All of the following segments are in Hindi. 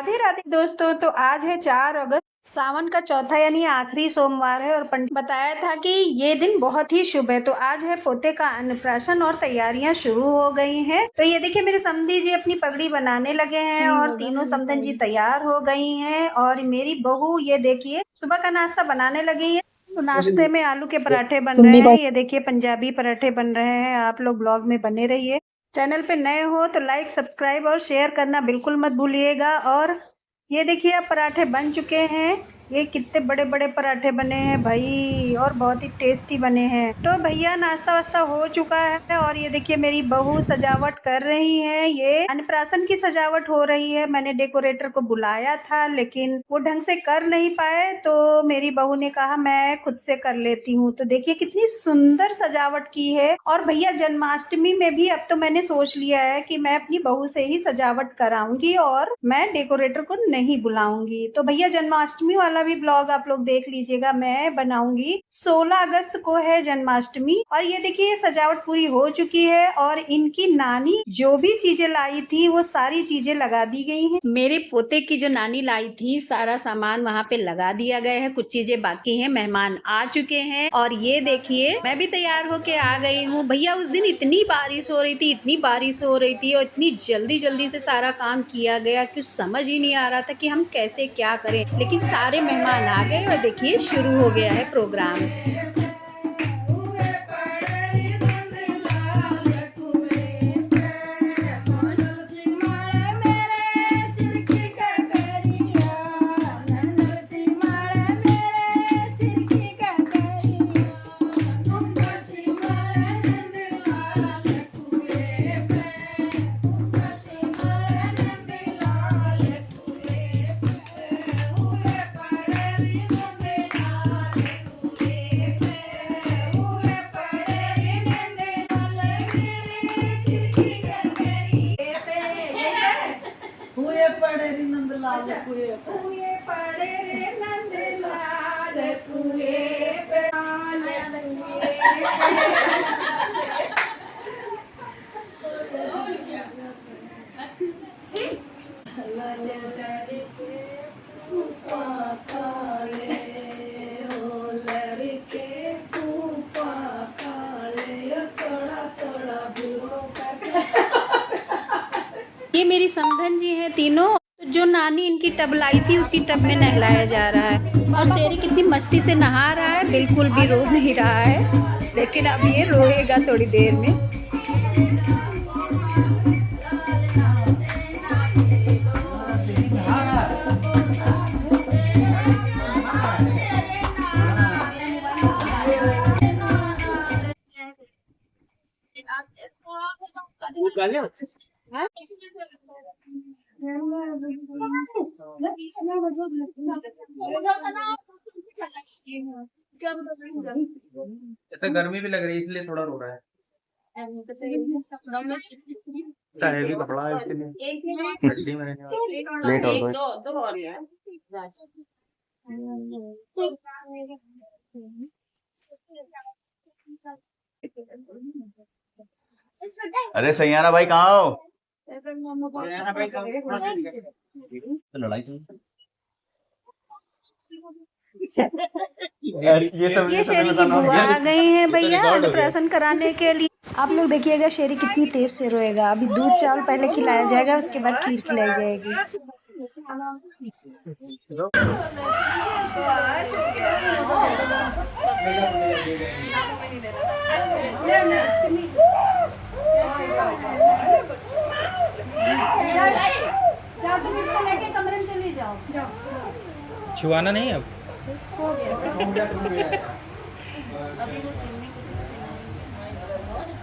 राधे राधे दोस्तों। तो आज है 4 अगस्त, सावन का चौथा यानी आखिरी सोमवार है और पंडित बताया था कि ये दिन बहुत ही शुभ है। तो आज है पोते का अन्नप्राशन और तैयारियां शुरू हो गई हैं। तो ये देखिए मेरे समधी जी अपनी पगड़ी बनाने लगे हैं और तीनों समधन जी तैयार हो गई हैं। और मेरी बहू ये देखिए सुबह का नाश्ता बनाने लगी है। तो नाश्ते में आलू के पराठे बन रहे हैं। ये देखिए पंजाबी पराठे बन रहे हैं। आप लोग ब्लॉग में बने रहिए। चैनल पे नए हो तो लाइक सब्सक्राइब और शेयर करना बिल्कुल मत भूलिएगा। और ये देखिए अब पराठे बन चुके हैं। ये कितने बड़े बड़े पराठे बने हैं भाई और बहुत ही टेस्टी बने हैं। तो भैया नाश्ता वास्ता हो चुका है और ये देखिए मेरी बहू सजावट कर रही है। ये अन्नप्राशन की सजावट हो रही है। मैंने डेकोरेटर को बुलाया था लेकिन वो ढंग से कर नहीं पाए, तो मेरी बहू ने कहा मैं खुद से कर लेती हूँ। तो देखिए कितनी सुंदर सजावट की है। और भैया जन्माष्टमी में भी अब तो मैंने सोच लिया है कि मैं अपनी बहू से ही सजावट कराऊंगी और मैं डेकोरेटर को नहीं बुलाऊंगी। तो भैया जन्माष्टमी वाला भी ब्लॉग आप लोग देख लीजिएगा, मैं बनाऊंगी। 16 अगस्त को है जन्माष्टमी। और ये देखिए सजावट पूरी हो चुकी है और इनकी नानी जो भी चीजें लाई थी वो सारी चीजें लगा दी गई हैं। मेरे पोते की जो नानी लाई थी सारा सामान वहाँ पे लगा दिया गया है। कुछ चीजें बाकी हैं, मेहमान आ चुके हैं। और ये देखिए मैं भी तैयार होके आ गई हूँ। भैया उस दिन इतनी बारिश हो रही थी, इतनी बारिश हो रही थी और इतनी जल्दी जल्दी से सारा काम किया गया कि समझ ही नहीं आ रहा था कि हम कैसे क्या करें। लेकिन सारे मेहमान आ गए और देखिए शुरू हो गया है प्रोग्राम। पड़े रे नंदलाल कुए पड़े रे नंदलाल कुए पे ये मेरी समधन जी हैं तीनों। जो नानी इनकी टब लाई थी उसी टब में नहलाया जा रहा है। और शेरी कितनी मस्ती से नहा रहा है, बिल्कुल भी रो नहीं रहा है। लेकिन अब ये रोएगा थोड़ी देर में। गर्मी भी लग रही है इसलिए थोड़ा रो रहा है। हैवी कपड़ा है इसके लिए ठंडी में लेट हो गई। अरे सैयारा भाई कहाँ हो? लड़ाई ये शेरी की बुआ आ गई हैं भैया अन्नप्राशन कराने के लिए। आप लोग देखिएगा शेरी कितनी तेज से रोएगा। अभी दूध चावल पहले खिलाया जाएगा, उसके बाद खीर खिलाई जाएगी। तुम इसको लेके कमरे में चली जाओ। छुआना नहीं अब।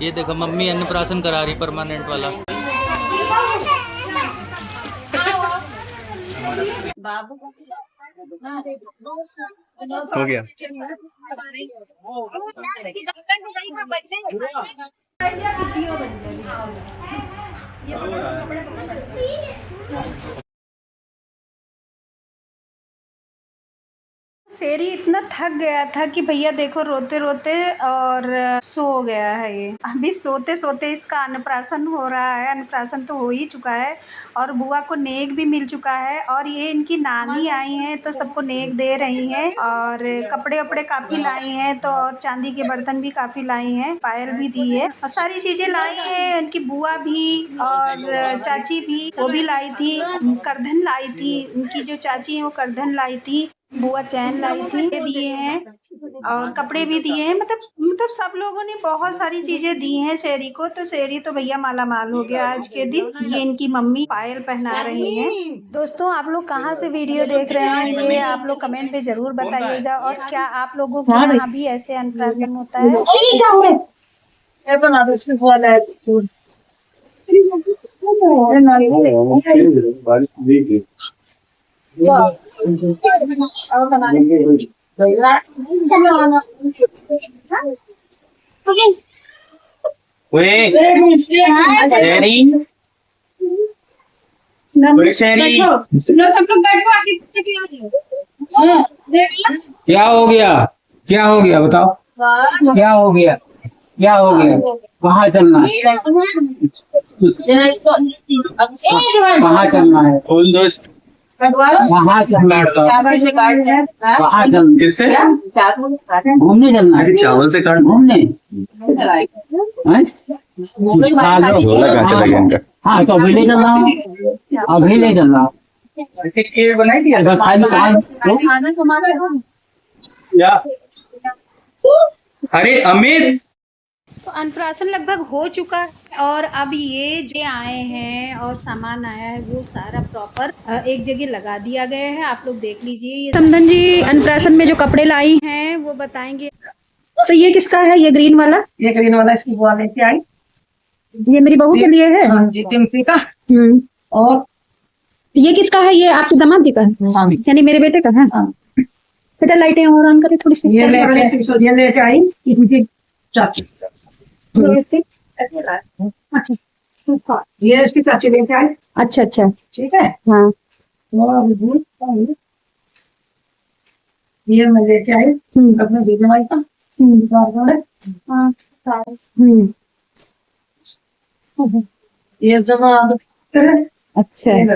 ये देखो मम्मी अन्नप्राशन करा रही परमानेंट वाला। हो गया। शेरी इतना थक गया था कि भैया देखो रोते रोते और सो गया है। ये अभी सोते सोते इसका अन्नप्राशन हो रहा है। अन्नप्राशन तो हो ही चुका है और बुआ को नेक भी मिल चुका है और ये इनकी नानी आई हैं तो सबको नेक दे रही हैं और कपड़े वपड़े काफी लाई हैं तो और चांदी के बर्तन भी काफी लाई हैं, पायल भी दी है और सारी चीजें लाई हैं। उनकी बुआ भी और चाची भी वो भी लाई थी, करधन लाई थी। उनकी जो चाची है वो करधन लाई थी, बुआ चैन लाई थी, ये दिए हैं और कपड़े भी दिए हैं। मतलब सब लोगों ने बहुत सारी चीजें दी हैं शेरी को। तो शेरी तो भैया माला माल हो गया आज के दिन। ये इनकी मम्मी पायल पहना रही हैं। दोस्तों आप लोग कहाँ से वीडियो देख रहे हैं ये आप लोग कमेंट में जरूर बताइएगा। और क्या आप लोगों के यहाँ भी ऐसे अन्नप्राशन होता है? ये बना दो सिर्फ वाला है फूल। ओए शेरी ओए शेरी सब लोग बैठो आगे। क्या हो गया? क्या हो गया बताओ? क्या हो गया? क्या हो गया? कहाँ चलना है? कहाँ चलना है? बोल दोस्त कहाँ चलना है? कहाँ चलना? किससे? घूमने चलना है? अरे चावल से काट घूमने हैं? झोला कहाँ चला गया इनका? हाँ तो अभी ले चल रहा हूँ, अभी ले चल रहा हूँ। के बनाई थी अगर खाली कहाँ या अरे अमित तो अन्नप्राशन लगभग हो चुका है और अब ये जो आए हैं और सामान आया है वो सारा प्रॉपर एक जगह लगा दिया गया है। आप लोग देख लीजिए। ये समधन जी अन्नप्राशन में जो कपड़े लाई हैं वो बताएंगे। तो ये किसका है? ये ग्रीन वाला? ये ग्रीन वाला इसकी बुआ लेके आई। ये मेरी बहू के लिए है। हाँ जी टिम्सी का। और ये किसका है? ये आपके दामाद जी का है हाँ यानी मेरे बेटे का है। हाँ। बेटा लाइटें और ऑन करें थोड़ी सी। ये लेके आई इसकी चाची। ये इसकी चाची लेके आई। अच्छा अच्छा ठीक है। हाँ ये मैं लेके आई अपने बीजे भाई का। ये जमा अच्छा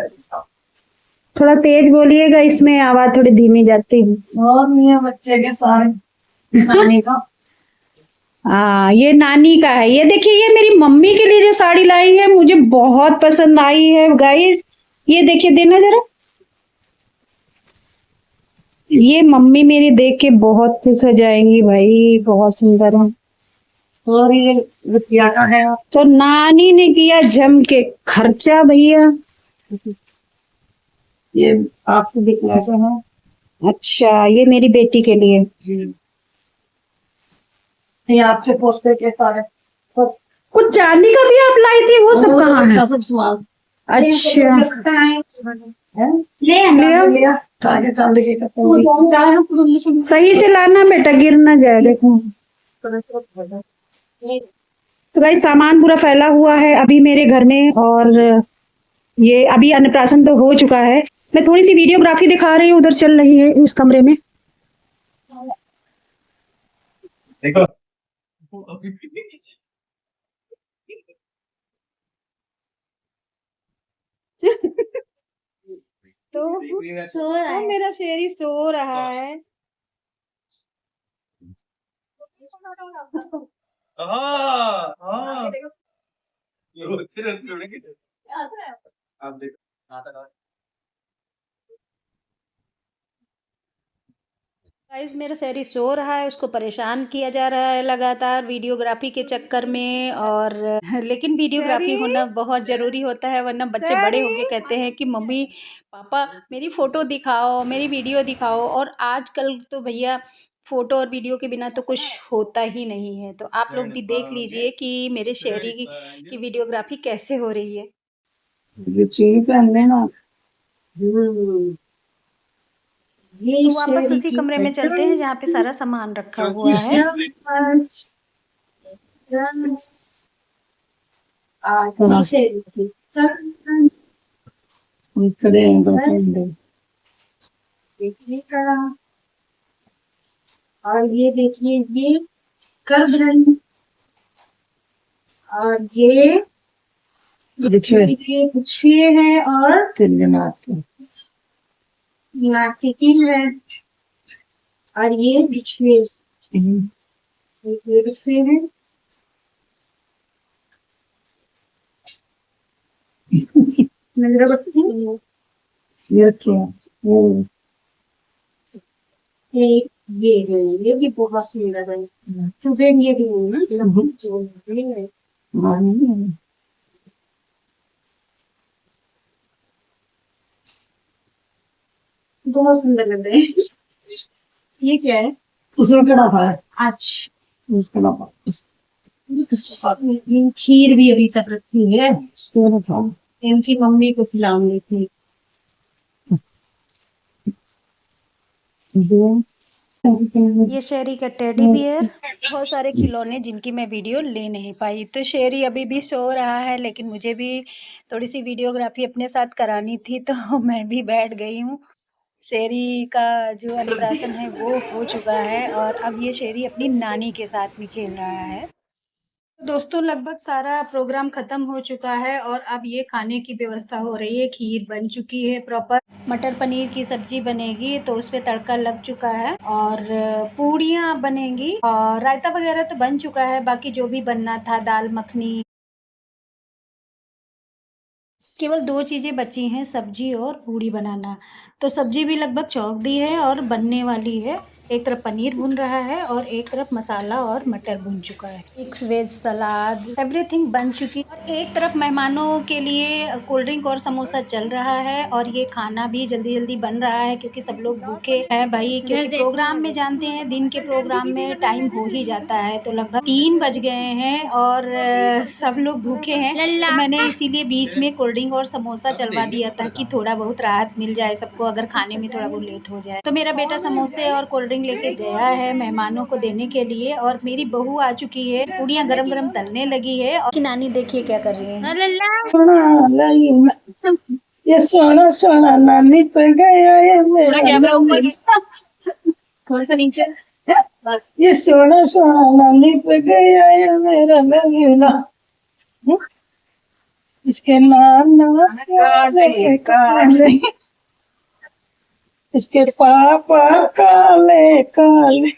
थोड़ा तेज बोलिएगा, इसमें आवाज थोड़ी धीमी जाती है। और ये बच्चे के सारे नानी का। हाँ ये नानी का है। ये देखिए ये मेरी मम्मी के लिए जो साड़ी लाई है मुझे बहुत पसंद आई है गाइस। ये देखिए देना जरा। ये मम्मी मेरी देख के बहुत खुश हो जाएंगी भाई, बहुत सुंदर है। और ये रुपया का है। तो नानी ने किया जम के खर्चा भैया। ये आपको दिखला के है। अच्छा ये मेरी बेटी के लिए। ये आपके पोस्टर के सारे कुछ चांदी का भी आप लाई थी, वो सब कहाँ है? सब सामान। अच्छा लिया ताजे चांदी के कपड़े। सही से लाना बेटा, गिर ना जाए। देखो तो भाई सामान पूरा फैला हुआ है अभी मेरे घर में। और ये अभी अन्नप्राशन तो हो चुका है। मैं थोड़ी सी वीडियोग्राफी दिखा रही हूँ, उधर चल रही है उस कमरे में। देखो तो मेरा शेरी सो रहा है। हाँ हाँ आप देखो गाइस मेरा शेरी सो रहा है, उसको परेशान किया जा रहा है लगातार वीडियोग्राफी के चक्कर में। और लेकिन वीडियोग्राफी होना बहुत ज़रूरी होता है, वरना बच्चे बड़े होके कहते हैं कि मम्मी पापा मेरी फ़ोटो दिखाओ, मेरी वीडियो दिखाओ। और आजकल तो भैया फ़ोटो और वीडियो के बिना तो कुछ होता ही नहीं है। तो आप लोग भी देख लीजिए कि मेरे शेरी की वीडियोग्राफी कैसे हो रही है। ये चीज पहन लेना। तो वापस उसी कमरे में चलते हैं जहाँ पे सारा सामान रखा हुआ है। खड़े हैं दो तीन लोग। और ये देखिए ये कर रही, और ये बिछुए हैं, और नाटिकी है, और ये बिछुए, ये बिछुए हैं। ये भी बहुत सुंदर है। ये भी है ना, बहुत सुंदर लग रहे हैं। ये क्या है? उसमें कड़ा है। अच्छा, खीर भी अभी तक रखी है, इनकी मम्मी को खिलाऊंगी थी। ये शेरी का टेडी बियर, बहुत सारे खिलौने जिनकी मैं वीडियो ले नहीं पाई। तो शेरी अभी भी सो रहा है, लेकिन मुझे भी थोड़ी सी वीडियोग्राफी अपने साथ करानी थी, तो मैं भी बैठ गई हूँ। शेरी का जो अन्नप्राशन है वो हो चुका है, और अब ये शेरी अपनी नानी के साथ में खेल रहा है। दोस्तों, लगभग सारा प्रोग्राम खत्म हो चुका है, और अब ये खाने की व्यवस्था हो रही है। खीर बन चुकी है प्रॉपर, मटर पनीर की सब्जी बनेगी तो उस पे तड़का लग चुका है, और पूड़ियाँ बनेंगी, और रायता वगैरह तो बन चुका है। बाकी जो भी बनना था, दाल मखनी, केवल 2 चीज़ें बची हैं, सब्जी और पूड़ी बनाना। तो सब्जी भी लगभग चौक दी है और बनने वाली है। एक तरफ पनीर भुन रहा है और एक तरफ मसाला और मटर भुन चुका है। मिक्स वेज सलाद एवरीथिंग बन चुकी है, और एक तरफ मेहमानों के लिए कोल्ड ड्रिंक और समोसा चल रहा है, और ये खाना भी जल्दी जल्दी बन रहा है क्योंकि सब लोग भूखे हैं भाई। क्योंकि प्रोग्राम में जानते हैं, दिन के प्रोग्राम में टाइम हो ही जाता है, तो लगभग 3 बज गए हैं और सब लोग भूखे हैं। तो मैंने इसीलिए बीच में कोल्ड ड्रिंक और समोसा चलवा दिया ताकि थोड़ा बहुत राहत मिल जाए सबको, अगर खाने में थोड़ा बहुत लेट हो जाए। तो मेरा बेटा समोसे और कोल्ड ड्रिंक लेके गया है मेहमानों को देने के लिए, और मेरी बहू आ चुकी है, पूड़ियाँ गरम गरम तलने लगी है। और नानी देखिए क्या कर रही है। ये सोना सोना नानी पे गया है मेरा, थोड़ा सा नीचे, बस। ये सोना सोना नानी पे गया है मेरा ललीला, इसके नाना काले काले, इसके पापा काले काले,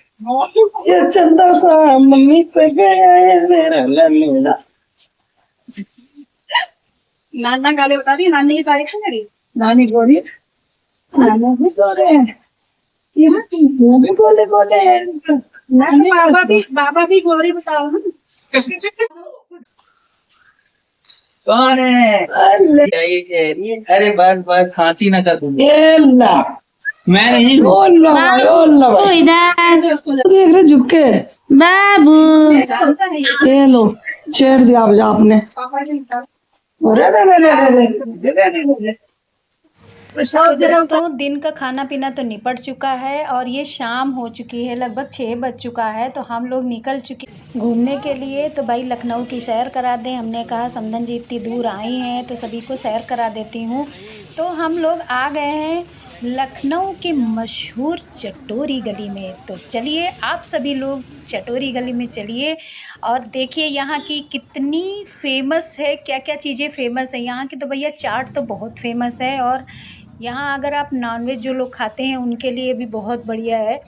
ये चंदा सा मम्मी पे गया है मेरा ललीला। नाना गाले बता रही, नानी की तारीफ नहीं करी। नानी गोरी, नाना भी गोरे हैं, ये भी गोले गोले हैं। नानी बाबा भी गोरी बताओ ना। कौन है? अरे बस बस, खांसी ना कर तुम। ये ला, मैं नहीं हूँ। ओ ला, ओ ला, देख रहे झुक के बाबू, ये लो छेड़ दिया अब आपने। अरे रे रे रे रे रे। तो दोस्तों, दिन का खाना पीना तो निपट चुका है, और ये शाम हो चुकी है, लगभग 6 बज चुका है। तो हम लोग निकल चुके घूमने के लिए। तो भाई लखनऊ की सैर करा दें, हमने कहा समधन जी इतनी दूर आई हैं तो सभी को सैर करा देती हूँ। तो हम लोग आ गए हैं लखनऊ के मशहूर चटोरी गली में। तो चलिए आप सभी लोग चटोरी गली में चलिए, और देखिए यहाँ की कितनी फेमस है, क्या क्या चीज़ें फेमस है यहाँ की। तो भैया चाट तो बहुत फेमस है, और यहाँ अगर आप नॉनवेज जो लोग खाते हैं उनके लिए भी बहुत बढ़िया है।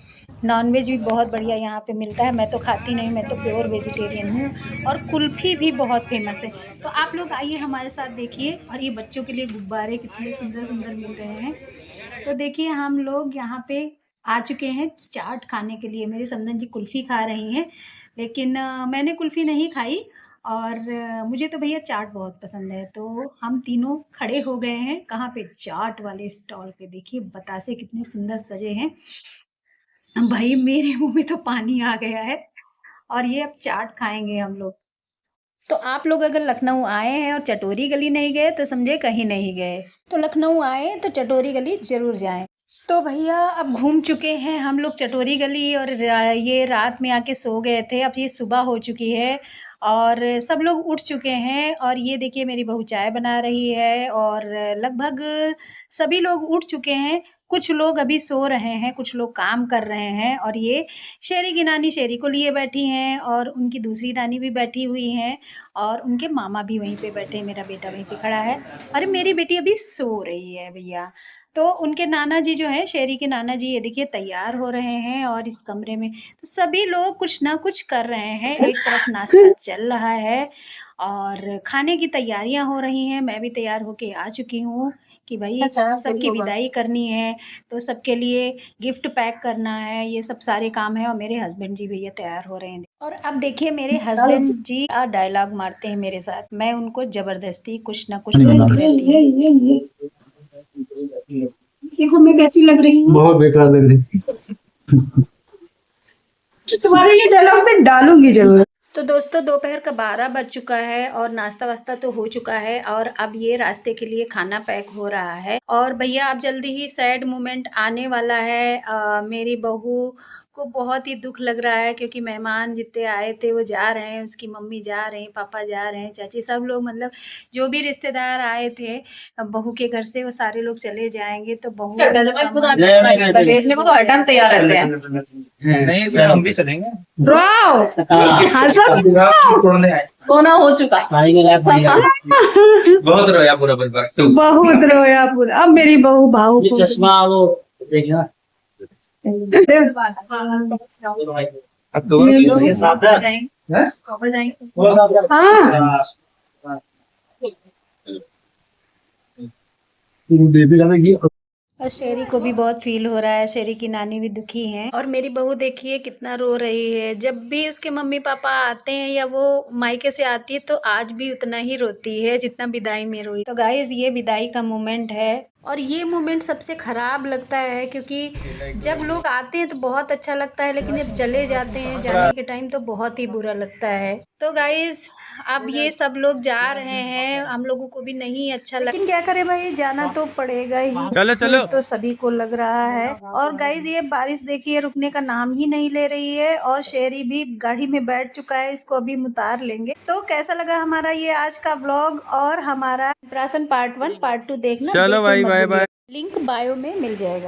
नॉनवेज भी बहुत बढ़िया यहाँ पे मिलता है। मैं तो खाती नहीं, मैं तो प्योर वेजिटेरियन हूँ। और कुल्फ़ी भी बहुत फेमस है। तो आप लोग आइए हमारे साथ देखिए। और ये बच्चों के लिए गुब्बारे कितने सुंदर सुंदर मिल रहे हैं। तो देखिए हम लोग यहाँ पे आ चुके हैं चाट खाने के लिए। मेरी समधन जी कुल्फ़ी खा रही हैं, लेकिन मैंने कुल्फ़ी नहीं खाई, और मुझे तो भैया चाट बहुत पसंद है। तो हम तीनों खड़े हो गए हैं कहाँ पे, चाट वाले स्टॉल पे। देखिए बतासे कितने सुंदर सजे हैं भाई, मेरे मुंह में तो पानी आ गया है। और ये अब चाट खाएंगे हम लोग। तो आप लोग अगर लखनऊ आए हैं और चटोरी गली नहीं गए तो समझे कहीं नहीं गए। तो लखनऊ आए तो चटोरी गली ज़रूर जाएं। तो भैया अब घूम चुके हैं हम लोग चटोरी गली, और ये रात में आके सो गए थे। अब ये सुबह हो चुकी है, और सब लोग उठ चुके हैं और ये देखिए मेरी बहू चाय बना रही है और लगभग सभी लोग उठ चुके हैं। कुछ लोग अभी सो रहे हैं, कुछ लोग काम कर रहे हैं और ये शेरी की नानी शेरी को लिए बैठी हैं और उनकी दूसरी नानी भी बैठी हुई हैं और उनके मामा भी वहीं पे बैठे हैं। मेरा बेटा वहीं पे खड़ा है। अरे मेरी बेटी अभी सो रही है भैया। तो उनके नाना जी जो हैं, शेरी के नाना जी, ये देखिए तैयार हो रहे हैं और इस कमरे में तो सभी लोग कुछ ना कुछ कर रहे हैं। एक तरफ नाश्ता चल रहा है और खाने की तैयारियां हो रही हैं। मैं भी तैयार होके आ चुकी हूँ कि भाई सबकी विदाई करनी है, तो सबके लिए गिफ्ट पैक करना है, ये सब सारे काम है। और मेरे हस्बैंड जी भैया तैयार हो रहे हैं और अब देखिए मेरे हस्बैंड जी डायलॉग मारते हैं मेरे साथ। मैं उनको जबरदस्ती कुछ ना कुछ बोलती रहती हूँ। देखो मैं कैसी लग रही हूँ। बहुत बेकार लग रही है। तुम्हारे लिए डायलॉग में डालूंगी जरूर। तो दोस्तों दोपहर का 12 बज चुका है और नाश्ता वास्ता तो हो चुका है और अब ये रास्ते के लिए खाना पैक हो रहा है। और भैया अब जल्दी ही सैड मोमेंट आने वाला है। मेरी बहू को बहुत ही दुख लग रहा है क्योंकि मेहमान जितने आए थे वो जा रहे हैं, उसकी मम्मी जा रहे हैं, पापा जा रहे हैं, चाची, सब लोग मतलब जो भी रिश्तेदार आए थे बहू के घर से वो सारे लोग चले जाएंगे। तो बहू भेजने को तो हर टाइम तैयार रहते हैं। नहीं सर, हम भी चलेंगे। सोना हो चुका। बहुत रोया पूरा परिवार। बहुत रोया पूरा। अब मेरी बहू भाऊ को चश्मा वो देखना। अब तो ये साथ है। हाँ बेबी का ये और शेरी को भी बहुत फील हो रहा है। शेरी की नानी भी दुखी हैं और मेरी बहू देखिए कितना रो रही है। जब भी उसके मम्मी पापा आते हैं या वो मायके से आती है तो आज भी उतना ही रोती है जितना विदाई में रोई। तो गाइज ये विदाई का मोमेंट है और ये मोमेंट सबसे ख़राब लगता है क्योंकि जब लोग आते हैं तो बहुत अच्छा लगता है, लेकिन जब चले जाते हैं जाने के टाइम तो बहुत ही बुरा लगता है। तो गाइज अब ये सब लोग जा रहे हैं, हम लोगों को भी नहीं अच्छा लगा, लेकिन क्या करें भाई, जाना तो पड़ेगा ही। चलो चलो। तो सभी को लग रहा है। और गाइज ये बारिश देखिए रुकने का नाम ही नहीं ले रही है और शेरी भी गाड़ी में बैठ चुका है, इसको अभी हम उतार लेंगे। तो कैसा लगा हमारा ये आज का व्लॉग और हमारा प्राशन पार्ट 1 पार्ट 2 देखना। चलो भाई, बाय बाय। लिंक बायो में मिल जाएगा।